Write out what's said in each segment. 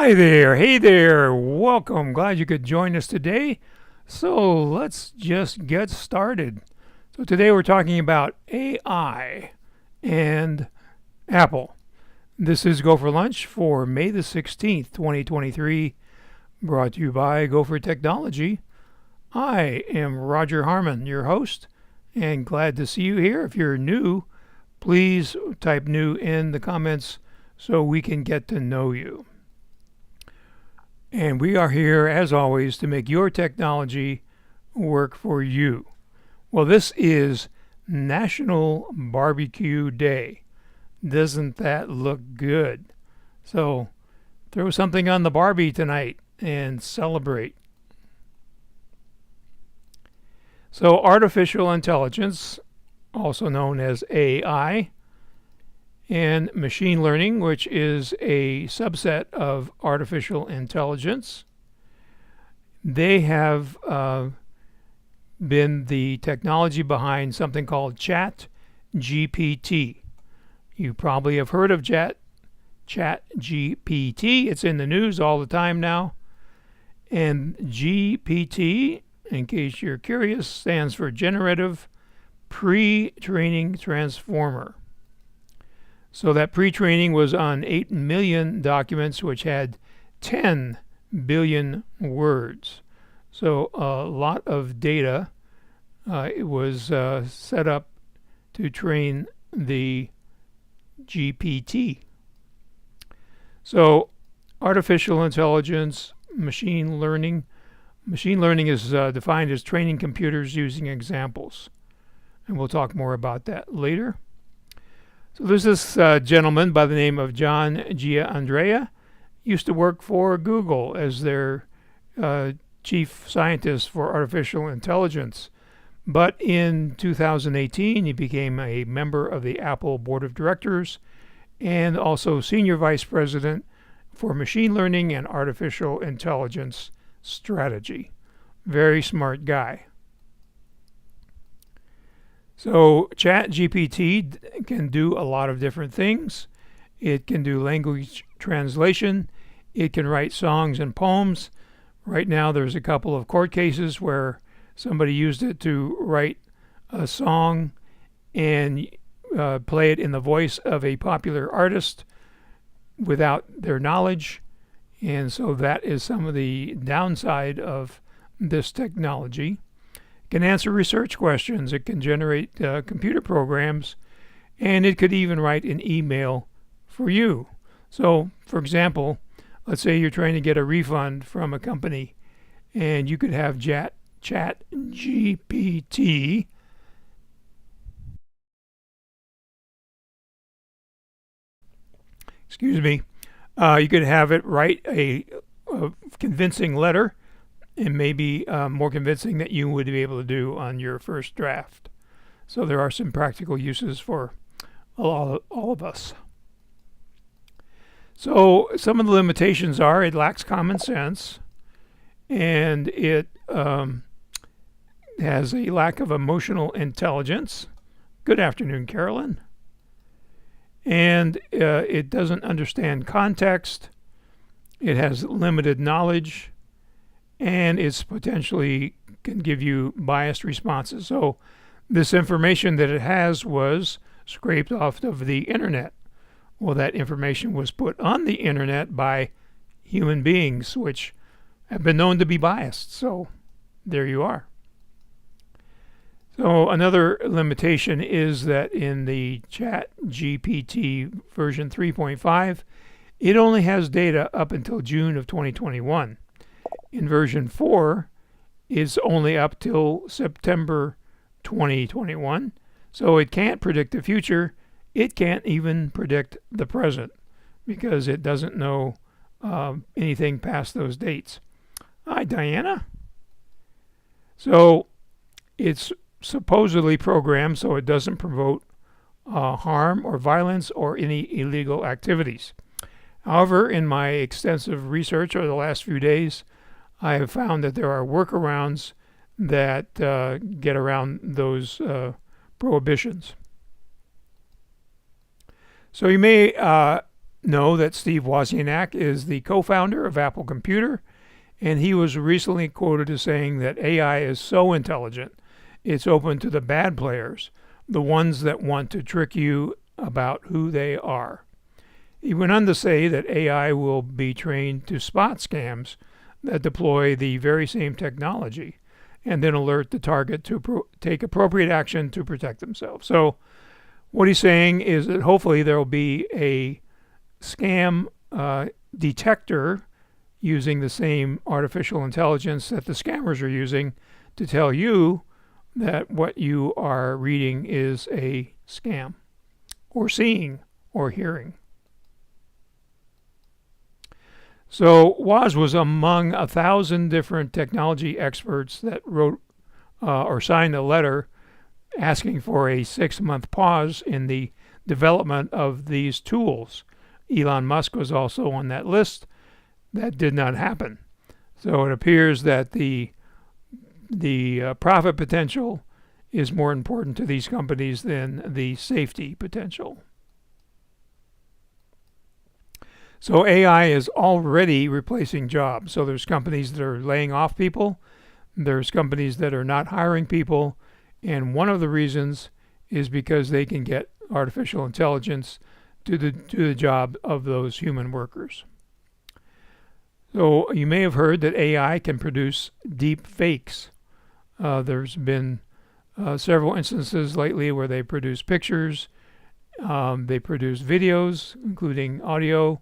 Hi there, hey there, welcome. Glad you could join us today. So let's just get started. So today we're talking about AI and Apple. This is Go for Lunch for May the 16th, 2023, brought to you by GoFor Technology. I am Roger Harmon, your host, and glad to see you here. If you're new, please type new in the comments so we can get to know you. And we are here, as always, to make your technology work for you. Well, this is National Barbecue Day. Doesn't that look good? So throw something on the Barbie tonight and celebrate. So artificial intelligence, also known as AI, and machine learning, which is a subset of artificial intelligence. They have been the technology behind something called ChatGPT. You probably have heard of ChatGPT. It's in the news all the time now. And GPT, in case you're curious, stands for Generative Pre-Training Transformer. So that pre-training was on 8 million documents which had 10 billion words. So a lot of data. It was set up to train the GPT. So artificial intelligence, machine learning. Machine learning is defined as training computers using examples. And we'll talk more about that later. So there's this gentleman by the name of John Giandrea, used to work for Google as their chief scientist for artificial intelligence. But in 2018, he became a member of the Apple board of directors and also senior vice president for machine learning and artificial intelligence strategy. Very smart guy. So ChatGPT can do a lot of different things. It can do language translation. It can write songs and poems. Right now there's a couple of court cases where somebody used it to write a song and play it in the voice of a popular artist without their knowledge. And so that is some of the downside of this technology. It can answer research questions, it can generate computer programs, and it could even write an email for you. So, for example, let's say you're trying to get a refund from a company, and you could have ChatGPT you could have it write a convincing letter, and maybe more convincing that you would be able to do on your first draft. So there are some practical uses for all of us. So some of the limitations are it lacks common sense, and it has a lack of emotional intelligence. Good afternoon, Carolyn. And it doesn't understand context. It has limited knowledge, and it's potentially can give you biased responses. So this information that it has was scraped off of the internet. Well, that information was put on the internet by human beings, which have been known to be biased. So there you are. So another limitation is that in the ChatGPT version 3.5, it only has data up until June of 2021. In version 4, it's only up till September 2021. So it can't predict the future. It can't even predict the present because it doesn't know anything past those dates. Hi, Diana. So it's supposedly programmed so it doesn't promote harm or violence or any illegal activities. However, in my extensive research over the last few days, I have found that there are workarounds that get around those prohibitions. So you may know that Steve Wozniak is the co-founder of Apple Computer, and he was recently quoted as saying that AI is so intelligent, it's open to the bad players, the ones that want to trick you about who they are. He went on to say that AI will be trained to spot scams that deploy the very same technology and then alert the target to take appropriate action to protect themselves. So what he's saying is that hopefully there will be a scam detector using the same artificial intelligence that the scammers are using to tell you that what you are reading is a scam, or seeing, or hearing. So Woz was among 1,000 different technology experts that wrote or signed a letter asking for a 6-month pause in the development of these tools. Elon Musk was also on that list. That did not happen. So it appears that the profit potential is more important to these companies than the safety potential. So AI is already replacing jobs. So there's companies that are laying off people. There's companies that are not hiring people. And one of the reasons is because they can get artificial intelligence to the job of those human workers. So you may have heard that AI can produce deep fakes. There's been several instances lately where they produce pictures, they produce videos, including audio,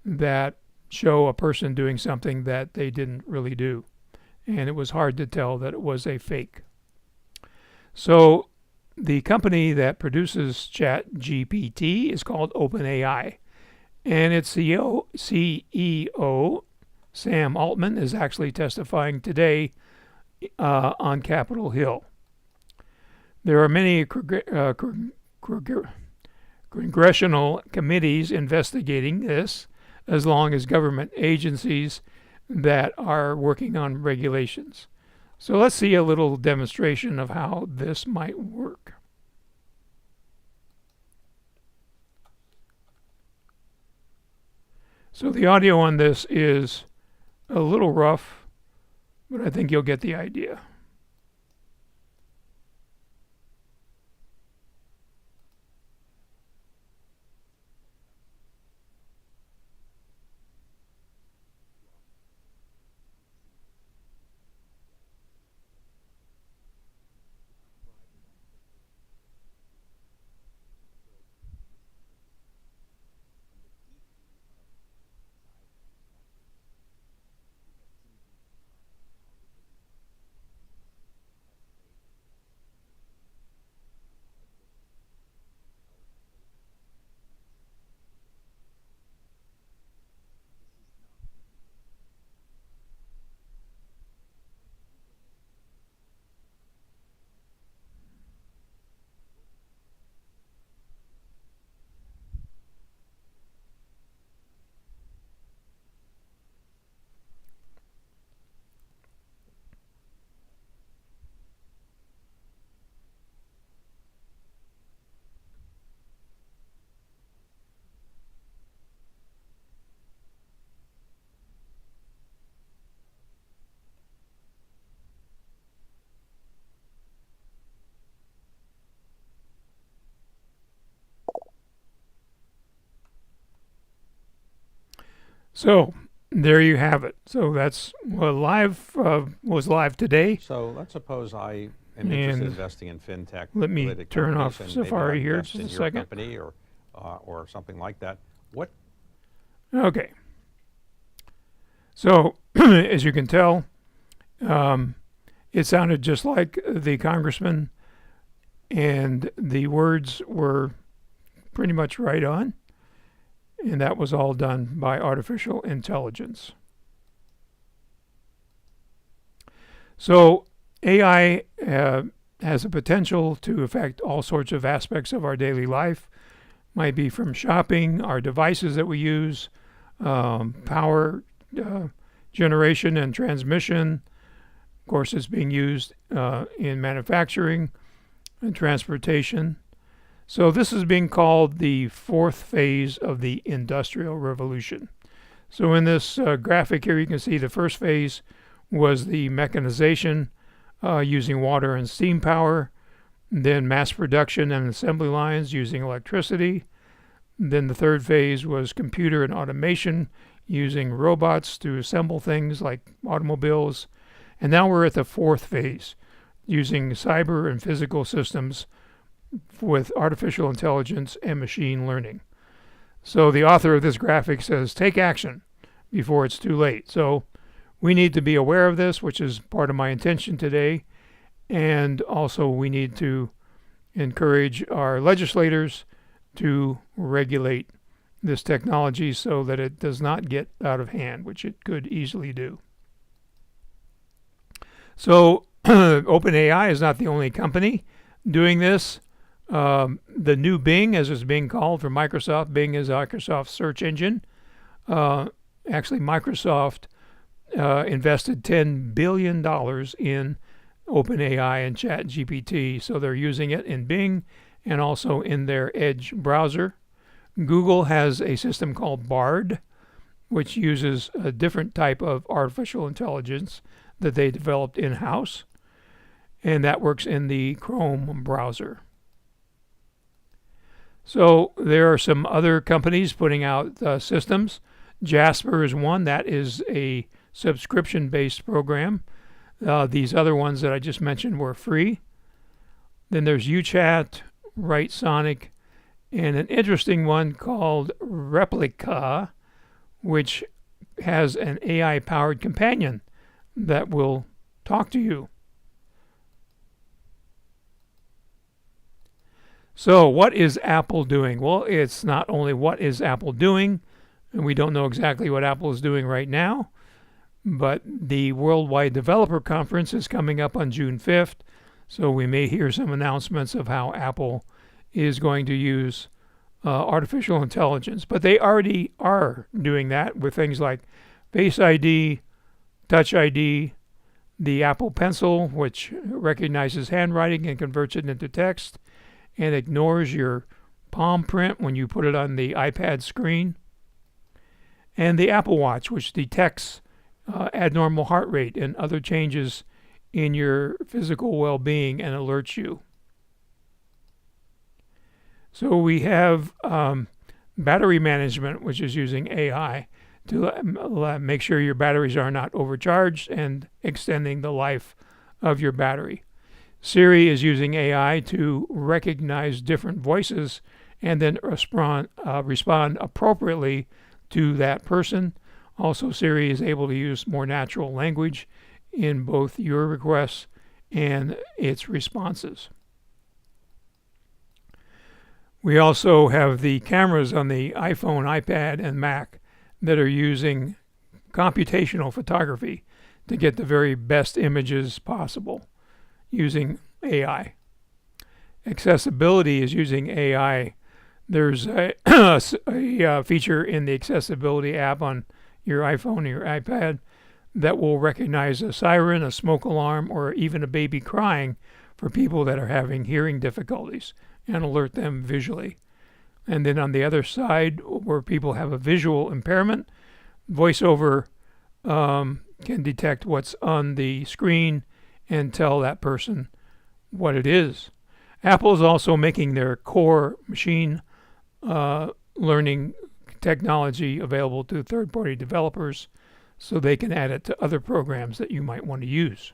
that show a person doing something that they didn't really do. And it was hard to tell that it was a fake. So the company that produces ChatGPT is called OpenAI. And its CEO, Sam Altman, is actually testifying today on Capitol Hill. There are many congressional committees investigating this, as long as government agencies that are working on regulations. So let's see a little demonstration of how this might work. So the audio on this is a little rough, but I think you'll get the idea. So there you have it. So that's was live today. So let's suppose I am interested in investing in fintech. Let me turn off Safari here just a second. Company or something like that. What? Okay. So as you can tell, it sounded just like the congressman, and the words were pretty much right on. And that was all done by artificial intelligence. So AI has a potential to affect all sorts of aspects of our daily life. Might be from shopping, our devices that we use, power generation and transmission. Of course, it's being used in manufacturing and transportation. So this is being called the fourth phase of the Industrial Revolution. So in this graphic here, you can see the first phase was the mechanization using water and steam power, then mass production and assembly lines using electricity. Then the third phase was computer and automation using robots to assemble things like automobiles. And now we're at the fourth phase, using cyber and physical systems with artificial intelligence and machine learning. So the author of this graphic says, take action before it's too late. So we need to be aware of this, which is part of my intention today. And also we need to encourage our legislators to regulate this technology so that it does not get out of hand, which it could easily do. So OpenAI is not the only company doing this. The new Bing, as it's being called for Microsoft, Bing is Microsoft's search engine. Actually, Microsoft invested $10 billion in OpenAI and ChatGPT, so they're using it in Bing and also in their Edge browser. Google has a system called Bard, which uses a different type of artificial intelligence that they developed in-house, and that works in the Chrome browser. So there are some other companies putting out systems. Jasper is one. That is a subscription-based program. These other ones that I just mentioned were free. Then there's UChat, WriteSonic, and an interesting one called Replica, which has an AI-powered companion that will talk to you. So what is Apple doing? Well, it's not only what is Apple doing, and we don't know exactly what Apple is doing right now, but the Worldwide Developer Conference is coming up on June 5th, so we may hear some announcements of how Apple is going to use artificial intelligence. But they already are doing that with things like Face ID, Touch ID, the Apple Pencil, which recognizes handwriting and converts it into text, and ignores your palm print when you put it on the iPad screen. And the Apple Watch, which detects abnormal heart rate and other changes in your physical well-being and alerts you. So we have battery management, which is using AI to make sure your batteries are not overcharged and extending the life of your battery. Siri is using AI to recognize different voices and then respond appropriately to that person. Also, Siri is able to use more natural language in both your requests and its responses. We also have the cameras on the iPhone, iPad, and Mac that are using computational photography to get the very best images possible using AI. Accessibility is using AI. There's a feature in the accessibility app on your iPhone or your iPad that will recognize a siren, a smoke alarm, or even a baby crying for people that are having hearing difficulties and alert them visually. And then on the other side, where people have a visual impairment, VoiceOver can detect what's on the screen and tell that person what it is. Apple is also making their core machine learning technology available to third-party developers so they can add it to other programs that you might want to use.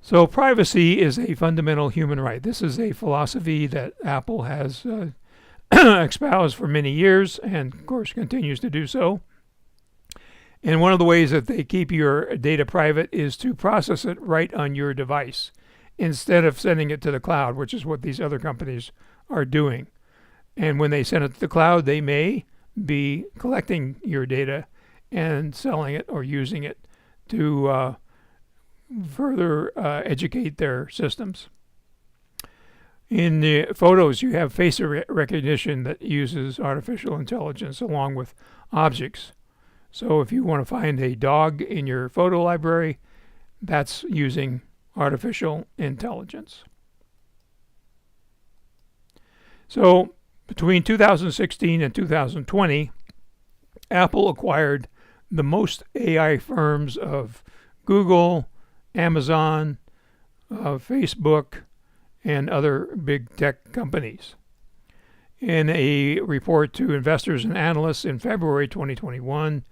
So privacy is a fundamental human right. This is a philosophy that Apple has espoused for many years and, of course, continues to do so. And one of the ways that they keep your data private is to process it right on your device instead of sending it to the cloud, which is what these other companies are doing. And when they send it to the cloud, they may be collecting your data and selling it or using it to further educate their systems. In the photos, you have face recognition that uses artificial intelligence along with objects. So if you want to find a dog in your photo library, that's using artificial intelligence. So between 2016 and 2020, Apple acquired the most AI firms of Google, Amazon, Facebook, and other big tech companies. In a report to investors and analysts in February 2021,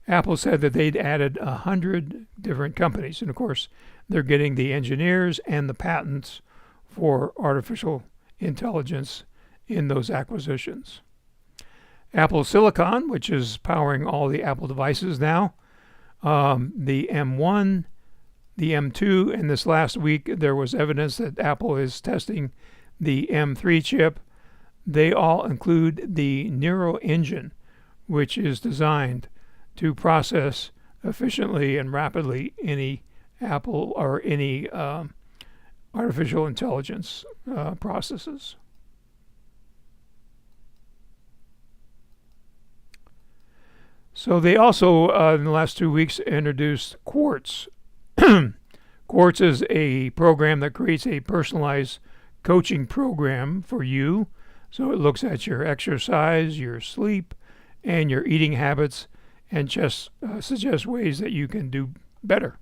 Apple said that they'd added 100 different companies. And of course, they're getting the engineers and the patents for artificial intelligence in those acquisitions. Apple Silicon, which is powering all the Apple devices now, the M1, the M2, and this last week there was evidence that Apple is testing the M3 chip. They all include the Neural Engine, which is designed to process efficiently and rapidly any Apple or any artificial intelligence processes. So they also, in the last 2 weeks, introduced Quartz. Quartz is a program that creates a personalized coaching program for you. So it looks at your exercise, your sleep, and your eating habits, and just suggests ways that you can do better.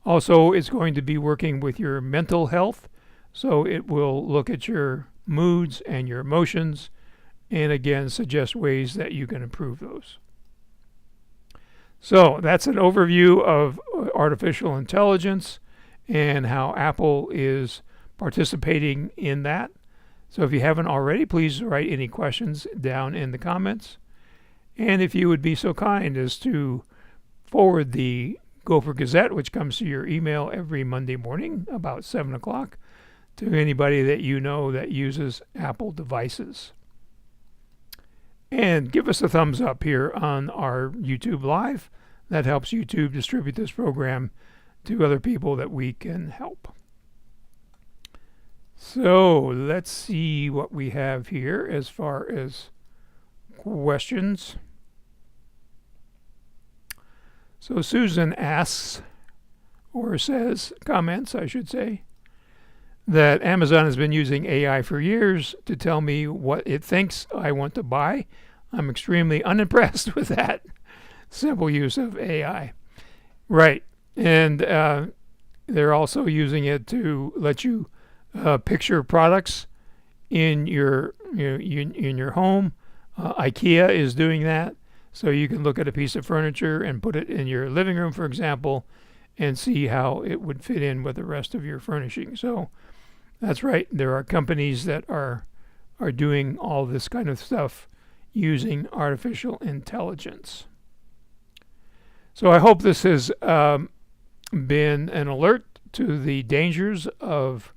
Also, it's going to be working with your mental health, so it will look at your moods and your emotions, and again, suggest ways that you can improve those. So that's an overview of artificial intelligence and how Apple is participating in that. So if you haven't already, please write any questions down in the comments. And if you would be so kind as to forward the GoFor Gazette, which comes to your email every Monday morning about 7 o'clock, to anybody that you know that uses Apple devices. And give us a thumbs up here on our YouTube Live. That helps YouTube distribute this program to other people that we can help. So let's see what we have here as far as questions. So Susan asks, or says, comments, I should say, that Amazon has been using AI for years to tell me what it thinks I want to buy. I'm extremely unimpressed with that simple use of AI. Right. And they're also using it to let you picture products in your in your home. IKEA is doing that, so you can look at a piece of furniture and put it in your living room, for example, and see how it would fit in with the rest of your furnishing. So that's right. There are companies that are doing all this kind of stuff using artificial intelligence. So I hope this has been an alert to the dangers of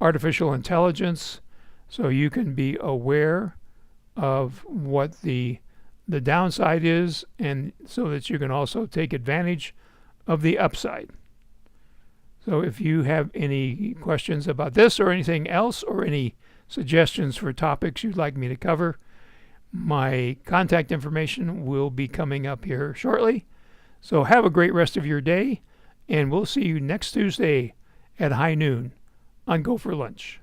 artificial intelligence, so you can be aware of what the downside is, and so that you can also take advantage of the upside. So if you have any questions about this or anything else, or any suggestions for topics you'd like me to cover, my contact information will be coming up here shortly. So have a great rest of your day, and we'll see you next Tuesday at high noon on Go for Lunch.